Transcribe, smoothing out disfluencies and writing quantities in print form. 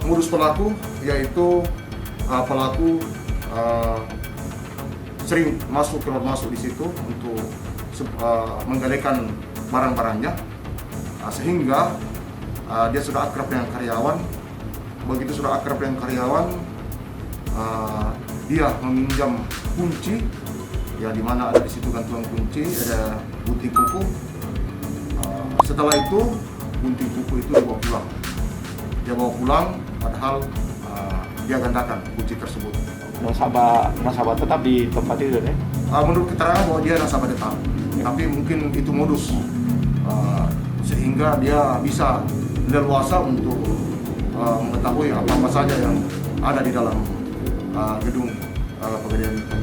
modus pelaku yaitu pelaku sering keluar masuk di situ untuk menggalekan barang-barangnya, sehingga dia sudah akrab dengan karyawan. Begitu sudah akrab dengan karyawan, dia meminjam kunci, ya di mana ada di situ gantungan kunci, ada gunting kuku. Setelah itu gunting kuku itu dibawa pulang. Dia bawa pulang, padahal dia gandakan kunci tersebut. Nasabah tetap di tempat itu ya? Menurut keterangan bahwa dia nasabah tetap, tapi mungkin itu modus sehingga dia bisa leluasa untuk mengetahui apa saja yang ada di dalam gedung Pegadaian itu.